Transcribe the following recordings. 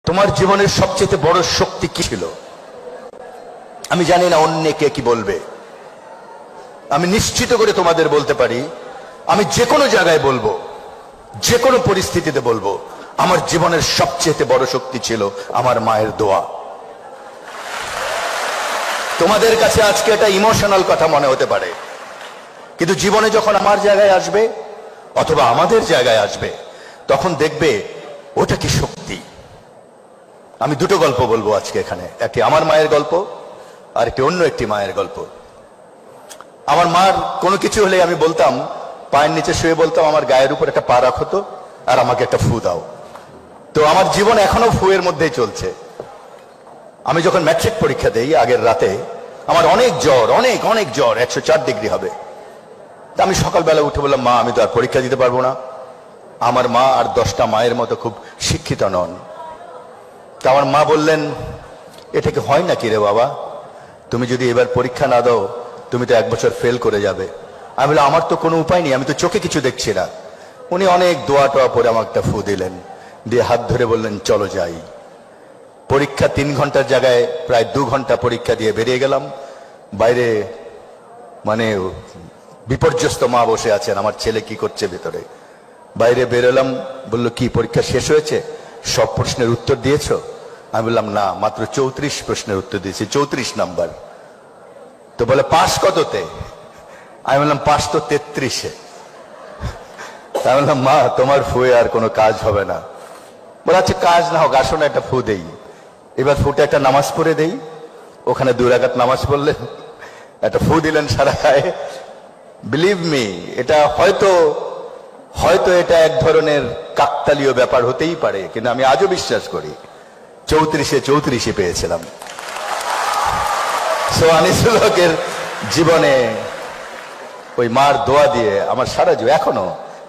তোমার জীবনের সবচেয়ে বড় শক্তি কি ছিল? আমি জানি না অন্য কে কি বলবে। আমি নিশ্চিত করে তোমাদের বলতে পারি, আমি যে কোনো জায়গায় বলবো, যে কোনো পরিস্থিতিতে বলবো, আমার জীবনের সবচেয়ে বড় শক্তি ছিল আমার মায়ের দোয়া। তোমাদের কাছে আজকে এটা ইমোশনাল কথা মনে হতে পারে, কিন্তু জীবনে যখন আমার জায়গায় আসবে অথবা আমাদের জায়গায় আসবে, তখন দেখবে ওটা কি শক্তি। আমি দুটো গল্প বলবো আজকে এখানে, একটি আমার মায়ের গল্প আর একটি অন্য একটি মায়ের গল্প। আমার মার কোনো কিছু হলে আমি বলতাম, পায়ের নিচে শুয়ে বলতাম, আমার গায়ের উপর একটা পা রাখো তো, আর আমাকে একটা ফু দাও। তো আমার জীবন এখনো ফুয়ের মধ্যেই চলছে। আমি যখন ম্যাট্রিক পরীক্ষা দেই আগের রাতে, আমার অনেক জ্বর, অনেক অনেক জ্বর, 104 ডিগ্রি হবে। তা আমি সকালবেলা উঠে বললাম, মা আমি তো আর পরীক্ষা দিতে পারবো না। আমার মা আর 10টা মায়ের মতো খুব শিক্ষিত নন। তা আমার মা বললেন, এটা কি হয় নাকি রে বাবা, তুমি যদি এবার পরীক্ষা না দাও তুমি তো 1 বছর ফেল করে যাবে। আমি বললাম, আমার তো কোনো উপায় নেই, আমি তো চোখে কিছু দেখছি না। উনি অনেক দোয়া টোয়া পরে আমাকে একটা ফু দিলেন, দিয়ে হাত ধরে বললেন, চলো যাই। পরীক্ষা 3 ঘন্টার জায়গায় প্রায় 2 ঘন্টা পরীক্ষা দিয়ে বেরিয়ে গেলাম। বাইরে মানে বিপর্যস্ত মা বসে আছেন, আমার ছেলে কি করছে ভেতরে। বাইরে বেরোলাম, বললো, কি পরীক্ষা শেষ হয়েছে, সব প্রশ্নের উত্তর দিয়েছো? আমি বললাম, না, মাত্র 34 প্রশ্নের উত্তর দিয়েছি, 34 নাম্বার। তো বলে, পাস কততে? আমি বললাম, পাস তো 33-এ। আমি বললাম, মা তোমার ফুয়ে আর কোনো কাজ হবে না। বলে, আচ্ছা কাজ না হোক, আসো না একটা ফু দেই। এবার ফুটে একটা নামাজ পড়ে দেই। ওখানে 2 রাকাত নামাজ পড়লেন, একটা ফু দিলেন সারা গায়ে। বিলিভ মি, এটা হয়তো এটা এক ধরনের কাকতালীয় ব্যাপার হতেই পারে, কিন্তু আমি আজও বিশ্বাস করি 34-এ পেয়েছিলাম। সো আনিসুল হকের জীবনে ওই মার দোয়া দিয়ে আমার সারা জীবন, এখনো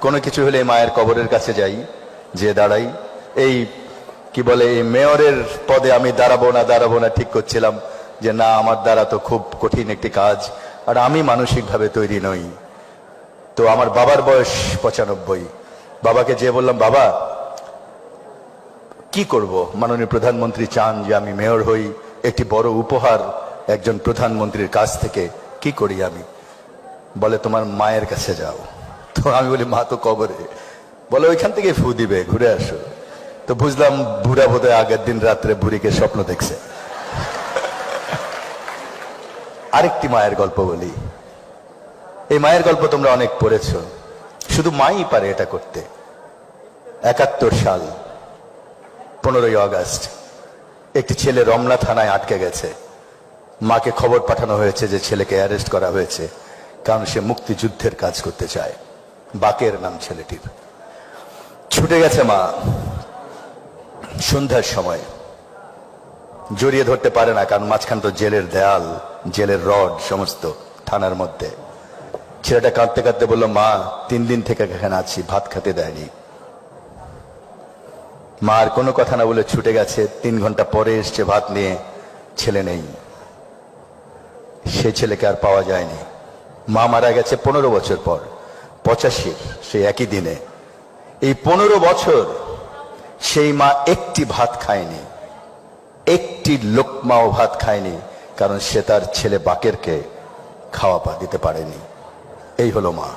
কোনো কিছু হলে মায়ের কবরের কাছে যাই, যে দাঁড়াই। এই কি বলে, এই মেয়রের পদে আমি দাঁড়াবো না ঠিক করছিলাম, যে না, আমার দ্বারা তো খুব কঠিন একটি কাজ, আর আমি মানসিকভাবে তৈরি নই। তো আমার বাবার বয়স 95। বাবাকে যে বললাম, বাবা কি করব, মাননীয় প্রধানমন্ত্রী চান যে আমি মেয়র হই, একটি বড় উপহার একজন প্রধানমন্ত্রীর কাছ থেকে, কি করি আমি? বলে, তোমার মায়ের কাছে যাও। তো আমি বলি, মা তো কবরে। বলে, ওইখান থেকে ফু দিবে, ঘুরে আসো। তো বুঝলাম বুড়া বোধহয় আগের দিন রাত্রে বুড়িকে স্বপ্ন দেখছে। আরেকটি মায়ের গল্প বলি। এই মায়ের গল্প তোমরা অনেক পড়েছো, শুধু মাই পারে এটা করতে। 71 সাল 15ই আগস্ট একটি ছেলে রমনা থানায় আটকে গেছে। মাকে খবর পাঠানো হয়েছে যে ছেলেকে অ্যারেস্ট করা হয়েছে, কারণ সে মুক্তিযুদ্ধের কাজ করতে চায়। বাকের নাম ছেলেটির। ছুটে গেছে মা। সন্ধ্যার সময় জড়িয়ে ধরতে পারে না, কারণ মাঝখান তো জেলের দেয়াল, জেলের রড সমস্ত থানার মধ্যে। ছেলেটা কাঁদতে কাঁদতে বলল, মা 3 দিন থেকে এখানে আছি, ভাত খেতে দেয়নি। মা আর কোনো কথা না বলে ছুটে গেছে। 3 ঘন্টা পরে এসছে ভাত নিয়ে, ছেলে নেই। সে ছেলেকে আর পাওয়া যায়নি। মা মারা গেছে 15 বছর পর, 85 সেই একই দিনে। এই 15 বছর সেই মা একটি ভাত খায়নি, একটি লোকমাও ভাত খায়নি, কারণ সে তার ছেলে বাকেরকে খাওয়া পা দিতে পারেনি। এই হলো মা।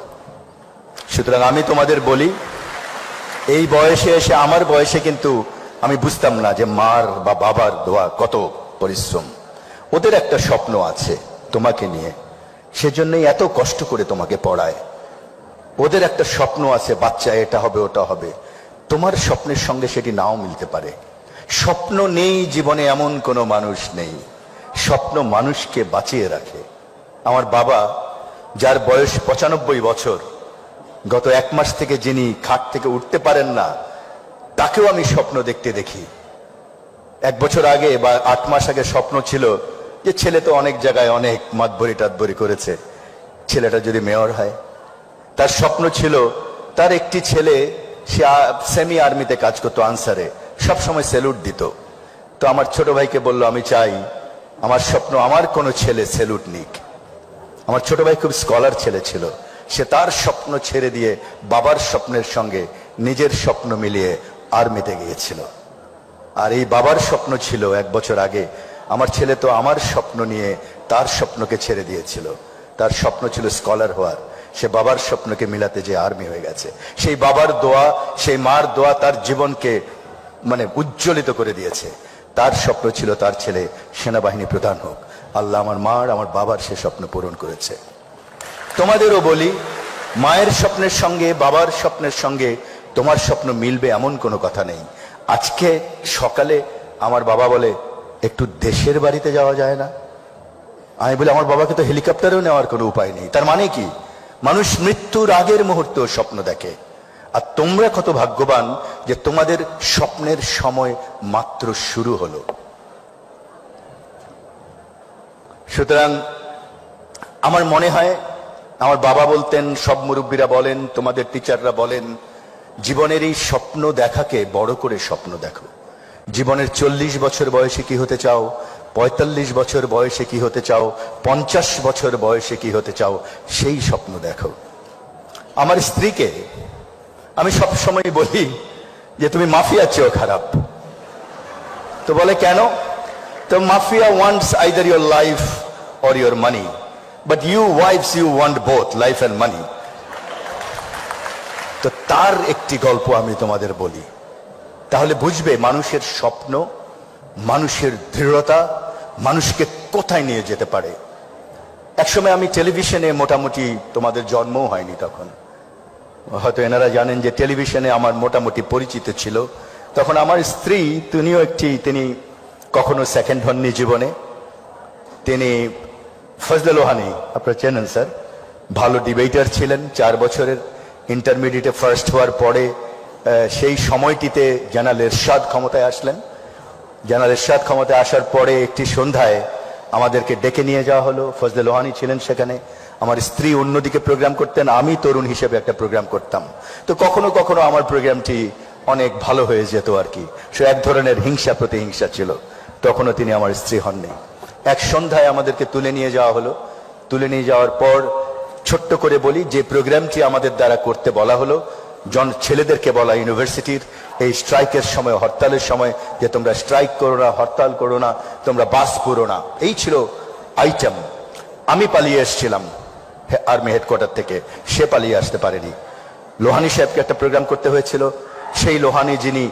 সুতরাং আমি তোমাদের বলি, এই বয়সে এসে, আমার বয়সে কিন্তু আমি বুঝতাম না যে মার বা বাবার দোয়া কত পরিশ্রম। ওদের একটা স্বপ্ন আছে তোমাকে নিয়ে, সেজন্যই এত কষ্ট করে তোমাকে পড়ায়। ওদের একটা স্বপ্ন আছে, বাচ্চা এটা হবে ওটা হবে। তোমার স্বপ্নের সঙ্গে সেটি নাও মিলতে পারে। স্বপ্ন নেই জীবনে এমন কোনো মানুষ নেই। স্বপ্ন মানুষকে বাঁচিয়ে রাখে। আমার বাবা, যার বয়স 95 বছর, গত 1 মাস থেকে যিনি খাট থেকে উঠতে পারেন না, তাকেও আমি স্বপ্ন দেখতে দেখি। 1 বছর আগে বা 8 মাস আগে স্বপ্ন ছিল যে ছেলে তো অনেক জায়গায় অনেক মাতবরি টাতবরি করেছে, ছেলেটা যদি মেয়র হয়। তার স্বপ্ন ছিল, তার একটি ছেলে, সে সেমি আর্মিতে কাজ করতো, আনসারে, সবসময় স্যালুট দিত। তো আমার ছোট ভাইকে বলল, আমি চাই আমার স্বপ্ন আমার কোনো ছেলে স্যালুট নিক। আমার ছোট ভাই খুব স্কলার ছেলে ছিল, সে তার স্বপ্ন ছেড়ে দিয়ে বাবার স্বপ্নের সঙ্গে নিজের স্বপ্ন মিলিয়ে আর্মিতে গিয়েছিল। আর এই বাবার স্বপ্ন ছিল 1 বছর আগে। আমার ছেলে তো আমার স্বপ্ন নিয়ে তার স্বপ্নকে ছেড়ে দিয়েছিল। তার স্বপ্ন ছিল স্কলার হওয়ার, সে বাবার স্বপ্নকে মিলাতে যে আর্মি হয়ে গেছে। সেই বাবার দোয়া, সেই মার দোয়া তার জীবনকে উজ্জ্বলিত করে দিয়েছে। তার স্বপ্ন ছিল তার ছেলে সেনাবাহিনী প্রধান হোক। আল্লাহ আমার মার, আমার বাবার সে স্বপ্ন পূরণ করেছে। তোমাদেরও বলি, মায়ের স্বপ্নের সঙ্গে বাবার স্বপ্নের সঙ্গে তোমার স্বপ্ন মিলবে এমন কোনো কথা নেই। আজকে সকালে আমার বাবা বলে, একটু দেশের বাড়িতে যাওয়া যায় না? আমি বলি, আমার বাবাকে তো হেলিকপ্টারেও নেওয়ার কোনো উপায় নেই। তার মানে কি? মানুষ মৃত্যুর আগের মুহূর্তে স্বপ্ন দেখে। আর তোমরা কত ভাগ্যবান যে তোমাদের স্বপ্নের সময় মাত্র শুরু হলো। সুতরাং আমার মনে হয়, আমার বাবা বলতেন, সব মুরব্বীরা বলেন, তোমাদের টিচাররা বলেন, জীবনের এই স্বপ্ন দেখাকে বড় করে স্বপ্ন দেখো। জীবনের 40 বছর বয়সে কি হতে চাও, 45 বছর বয়সে কি হতে চাও, 50 বছর বয়সে কি হতে চাও, সেই স্বপ্ন দেখো। আমার স্ত্রীকে আমি সব সময় বলি যে তুমি মাফিয়ার চেয়েও খারাপ। তো বলে কেন? তো mafia wants either your life or your money, but you wife's you want both, life and money. তো তার একটি গল্প আমি তোমাদের বলি, তাহলে বুঝবে মানুষের স্বপ্ন, মানুষের দৃঢ়তা মানুষকে কোথায় নিয়ে যেতে পারে। একসময় আমি টেলিভিশনে, মোটামুটি তোমাদের জন্মও হয়নি তখন, হয়তো এনারা জানেন যে টেলিভিশনে আমার মোটামুটি পরিচিত ছিল। তখন আমার স্ত্রী, তিনি কখনো সেকেন্ড হননি জীবনে। তিনি ফজলে লোহানী, আপনারা চেনেন স্যার, ভালো ডিবেটার ছিলেন। 4 বছরের ইন্টারমিডিয়েটে ফার্স্ট হওয়ার পরে সেই সময়টিতে জেনারেল এরশাদ ক্ষমতায় আসলেন। জেনারেল এরশাদ ক্ষমতায় আসার পরে একটি সন্ধ্যায় আমাদেরকে ডেকে নিয়ে যাওয়া হলো। ফজলে লোহানী ছিলেন সেখানে, আমার স্ত্রী অন্যদিকে প্রোগ্রাম করতেন, আমি তরুণ হিসেবে একটা প্রোগ্রাম করতাম। তো কখনো কখনো আমার প্রোগ্রামটি অনেক ভালো হয়ে যেত আর কি। সে এক ধরনের হিংসা প্রতিহিংসা ছিল। তখনও তিনি আমার স্ত্রী হননি। এক সন্ধ্যায় আমাদেরকে তুলে নিয়ে যাওয়া হলো। তুলে নিয়ে যাওয়ার পর ছোট্ট করে বলি, যে প্রোগ্রামটি আমাদের দ্বারা করতে বলা হলো, ছেলেদেরকে বলা ইউনিভার্সিটির এই স্ট্রাইকের সময়, হরতালের সময়, যে তোমরা স্ট্রাইক করো না, হরতাল করো না, তোমরা বাস করো না, এই ছিল আইটেম। আমি পালিয়ে এসেছিলাম আর্মি হেডকোয়ার্টার থেকে, সে পালিয়ে আসতে পারেনি। লোহানী সাহেবকে একটা প্রোগ্রাম করতে হয়েছিল। সেই লোহানী, যিনি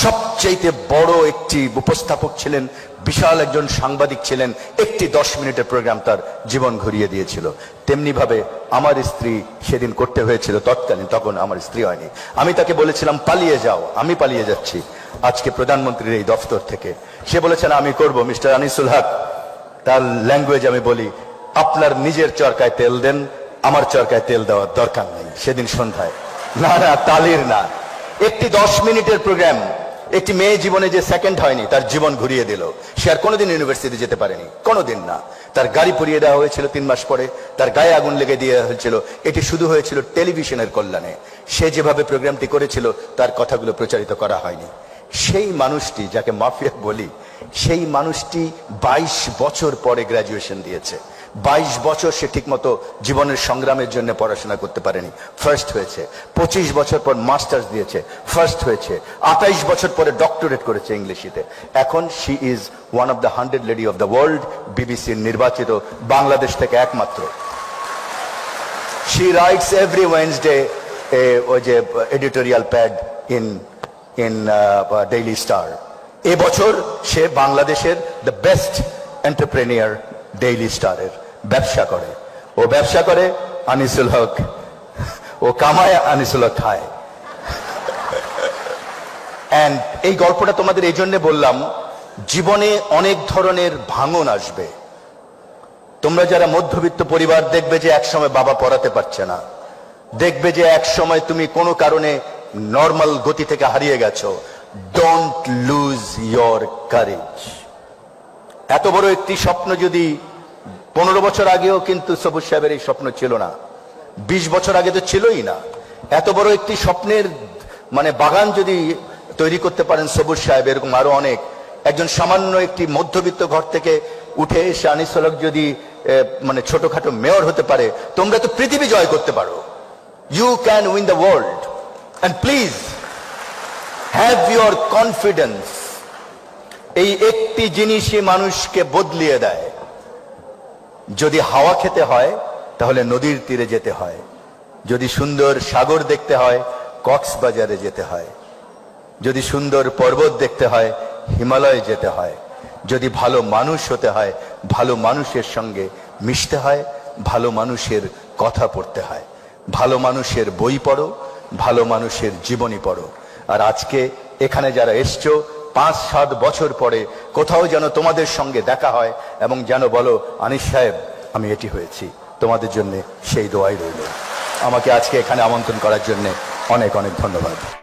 সবচেয়ে বড় একটি উপস্থাপক ছিলেন, বিশাল একজন সাংবাদিক ছিলেন, একটি 10 মিনিটের প্রোগ্রাম তার জীবন ঘুরিয়ে দিয়েছিল। তেমনি ভাবে আমার স্ত্রী সেদিন করতে হয়েছিল তৎকালীন, তখন আমার স্ত্রী হয়নি। আমি তাকে বলেছিলাম পালিয়ে যাও, আমি পালিয়ে যাচ্ছি আজকে প্রধানমন্ত্রীর এই দফতর থেকে। সে বলেছেন আমি করব। মিস্টার আনিসুল হক, তার ল্যাঙ্গুয়েজ আমি বলি, আপনার নিজের চরকায় তেল দেন, আমার চরকায় তেল দেওয়ার দরকার নেই। সেদিন সন্ধ্যায়, না না, তালির না, একটি 10 মিনিটের প্রোগ্রাম, একটি মেয়ে জীবনে যে সেকেন্ড হয়নি তার জীবন ঘুরিয়ে দিল। সে আর কোনোদিন ইউনিভার্সিটি যেতে পারেনি, কোনোদিন না। তার গাড়ি পুড়িয়ে দেওয়া হয়েছিল 3 মাস পরে, তার গায়ে আগুন লেগে দিয়ে হয়েছিল। এটি শুধু হয়েছিল টেলিভিশনের কল্যাণে। সে যেভাবে প্রোগ্রামটি করেছিল তার কথাগুলো প্রচারিত করা হয়নি। সেই মানুষটি, যাকে মাফিয়া বলি, সেই মানুষটি 22 বছর পরে গ্র্যাজুয়েশন দিয়েছে। 22 বছর সে ঠিকমতো জীবনের সংগ্রামের জন্য পড়াশোনা করতে পারেনি, ফার্স্ট হয়েছে। 25 বছর পর মাস্টার্স দিয়েছে, ফার্স্ট হয়েছে। 28 বছর পরে ডক্টরেট করেছে ইংলিশিতে। এখন she is one of the 100 lady of the world, বিবিসির নির্বাচিত, বাংলাদেশ থেকে একমাত্র। শি রাইটস এভরি ওয়েডনেসডে ওই যে editorial pad in daily star. এবছর সে বাংলাদেশের দ্য বেস্ট এন্টারপ্রেনিয়ার ডেইলি স্টারের। ব্যবসা করে, ও ব্যবসা করে, আনিসুল হক ও কামায়, আনিসুল হক খায়। এন্ড এই গল্পটা তোমাদের এই জন্য বললাম, জীবনে অনেক ধরনের ভাঙন আসবে। তোমরা যারা মধ্যবিত্ত পরিবার, দেখবে যে এক সময় বাবা পড়াতে পারছে না, দেখবে যে এক সময় তুমি কোনো কারণে নর্মাল গতি থেকে হারিয়ে গেছো। Don't lose your courage. এত বড় একটি স্বপ্ন যদি 15 বছর আগেও কিন্তু সবুজ সাহেবের এই স্বপ্ন ছিল না, 20 বছর আগে তো ছিলই না। এত বড় একটি স্বপ্নের বাগান যদি তৈরি করতে পারেন সবুজ সাহেব, এরকম আরো অনেক। একজন সামান্য একটি মধ্যবিত্ত ঘর থেকে উঠে এসে আনিসুল হক যদি ছোটখাটো মেয়র হতে পারে, তোমরা তো পৃথিবী জয় করতে পারো। You can win the world. And please have your confidence এই একটি জিনিসই মানুষকে বদলিয়ে দেয়। যদি হাওয়া খেতে হয় তাহলে নদীর তীরে যেতে হয়, যদি সুন্দর সাগর দেখতে হয় কক্সবাজারে যেতে হয়, যদি সুন্দর পর্বত দেখতে হয় হিমালয়ে যেতে হয়, যদি ভালো মানুষ হতে হয় ভালো মানুষের সঙ্গে মিশতে হয়, ভালো মানুষের কথা পড়তে হয়। ভালো মানুষের বই পড়ো, ভালো মানুষের জীবনী পড়ো। আর আজকে এখানে যারা এসছো 5-7 বছর পরে কোথাও যেন তোমাদের সঙ্গে দেখা হয় এবং যেন বলো আনিস সাহেব আমি এটি হয়েছি, তোমাদের জন্য সেই দোয়াই রইল। আমাকে আজকে এখানে আমন্ত্রণ করার জন্য অনেক অনেক ধন্যবাদ।